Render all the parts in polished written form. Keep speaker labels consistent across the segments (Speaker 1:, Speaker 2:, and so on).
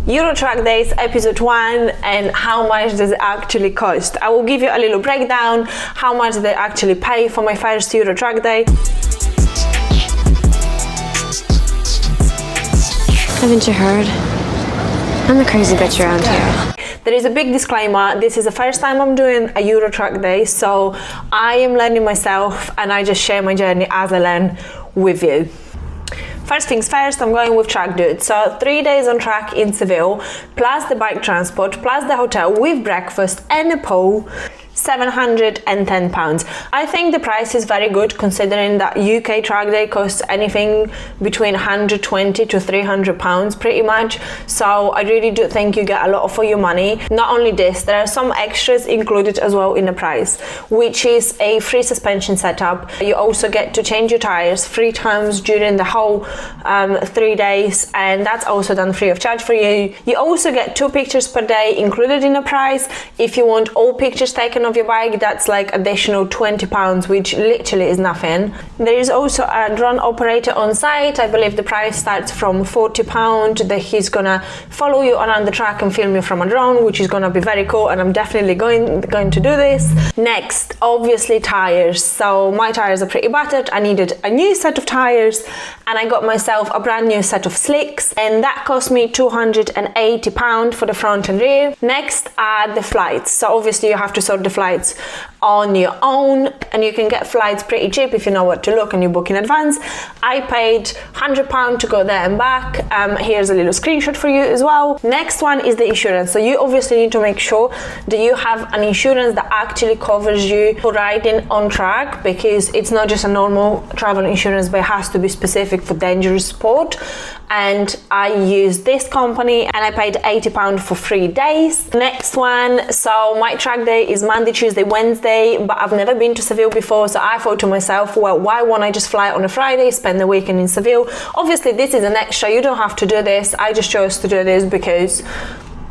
Speaker 1: Euro Track Days episode 1 and how much does it actually cost. I will give you a little breakdown, how much they actually pay for my first Euro Track Day.
Speaker 2: Haven't you heard? I'm the crazy bitch around here.
Speaker 1: There is a big disclaimer, this is the first time I'm doing a Euro Track Day, so I am learning myself and I just share my journey as I learn with you. First things first, I'm going with Track Dude. So 3 days on track in Seville, plus the bike transport, plus the hotel with breakfast and a pool, £710. I think the price is very good considering that UK track day costs anything between £120 to £300 pretty much. So I really do think you get a lot for your money. Not only this, there are some extras included as well in the price, which is a free suspension setup. You also get to change your tires 3 times during the whole 3 days, and that's also done free of charge for you. You also get 2 pictures per day included in the price. If you want all pictures taken of your bike, that's like additional £20, which literally is nothing. There is also a drone operator on site. I believe the price starts from £40, that he's gonna follow you around the track and film you from a drone, which is gonna be very cool, and I'm definitely going to do this. Next, obviously tires. So my tires are pretty battered. I needed a new set of tires and I got myself a brand new set of slicks, and that cost me £280 for the front and rear. Next are the flights. So obviously you have to sort the flights on your own, and you can get flights pretty cheap if you know what to look and you book in advance. I paid £100 to go there and back. Here's a little screenshot for you as well. Next one is the insurance. So you obviously need to make sure that you have an insurance that actually covers you for riding on track, because it's not just a normal travel insurance, but it has to be specific for dangerous sport. And I used this company and I paid £80 for 3 days. Next one, so my track day is Monday, Tuesday, Wednesday, but I've never been to Seville before, so I thought to myself, well, why won't I just fly on a Friday, spend the weekend in Seville? Obviously this is an extra, you don't have to do this. I just chose to do this because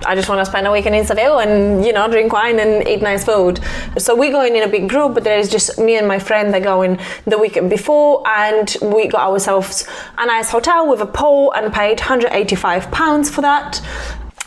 Speaker 1: I just want to spend a weekend in Seville and, you know, drink wine and eat nice food. So we're going in a big group, but there is just me and my friend that going the weekend before, and we got ourselves a nice hotel with a pool and paid £185 for that.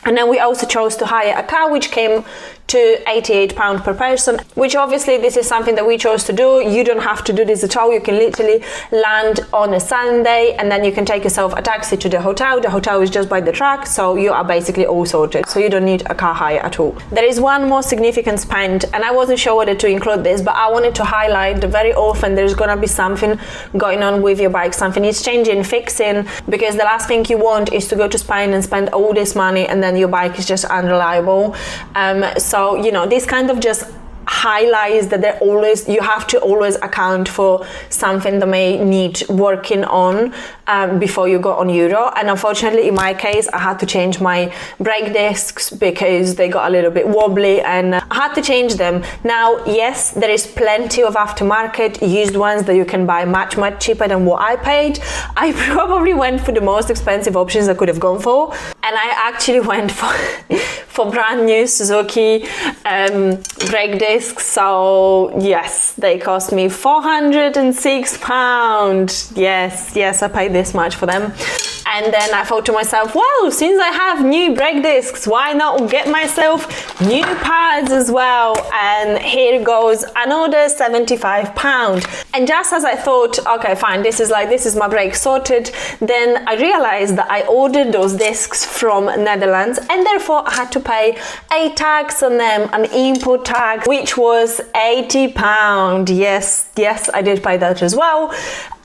Speaker 1: And then we also chose to hire a car, which came to £88 per person, which obviously this is something that we chose to do. You don't have to do this at all. You can literally land on a Sunday and then you can take yourself a taxi to the hotel. The hotel is just by the track, so you are basically all sorted. So you don't need a car hire at all. There is one more significant spend, and I wasn't sure whether to include this, but I wanted to highlight that very often there's gonna be something going on with your bike, something is changing, fixing, because the last thing you want is to go to Spain and spend all this money and then your bike is just unreliable. So, you know, this kind of just highlights that you have to always account for something that may need working on before you go on Euro. And unfortunately in my case I had to change my brake discs because they got a little bit wobbly and I had to change them. Now yes, there is plenty of aftermarket used ones that you can buy much cheaper than what I paid. I probably went for the most expensive options I could have gone for, and I actually went for brand new Suzuki brake discs. So yes, they cost me £406. Yes, I paid this much for them. And then I thought to myself, well, since I have new brake discs, why not get myself new pads as well? And here goes another £75. And just as I thought, okay, fine, this is my brake sorted, then I realized that I ordered those discs from Netherlands, and therefore I had to pay a tax on them, an import tax, which was £80. Yes, I did pay that as well.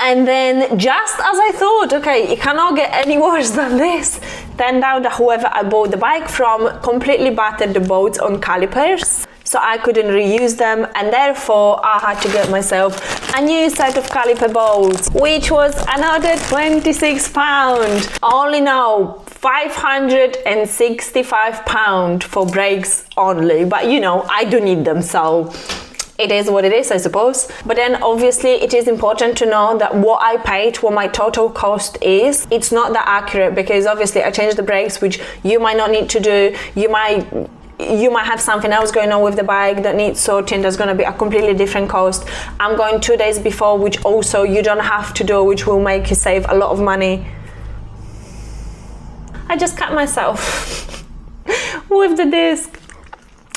Speaker 1: And then just as I thought, okay, it cannot get any worse than this, turned out that whoever I bought the bike from completely battered the bolts on calipers, so I couldn't reuse them, and therefore I had to get myself a new set of caliper bolts, which was another £26. All in all, £565 for brakes only, but you know, I do need them, so it is what it is, I suppose. But then obviously it is important to know that what I paid, what my total cost is, it's not that accurate, because obviously I changed the brakes, which you might not need to do. You might have something else going on with the bike that needs sorting. There's going to be a completely different cost. I'm going 2 days before, which also you don't have to do, which will make you save a lot of money. I just cut myself with the disc.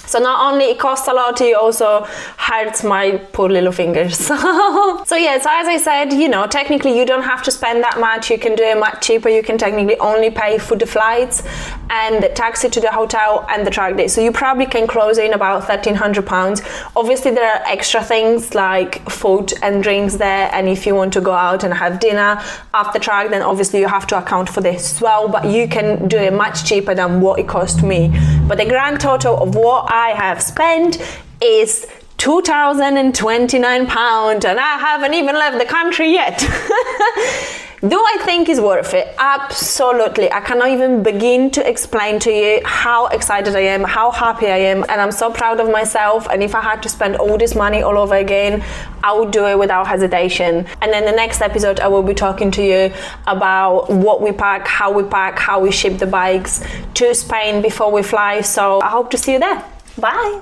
Speaker 1: So not only it costs a lot, it also hurts my poor little fingers. So yeah, so as I said, you know, technically you don't have to spend that much. You can do it much cheaper. You can technically only pay for the flights and the taxi to the hotel and the track day. So you probably can close in about £1,300. Obviously there are extra things like food and drinks there. And if you want to go out and have dinner after track, then obviously you have to account for this as well. But you can do it much cheaper than what it cost me. But the grand total of what I have spent is £2,029, and I haven't even left the country yet. Do I think it's worth it? Absolutely. I cannot even begin to explain to you how excited I am, how happy I am, and I'm so proud of myself. And if I had to spend all this money all over again, I would do it without hesitation. And then the next episode, I will be talking to you about what we pack, how we ship the bikes to Spain before we fly. So I hope to see you there. Bye.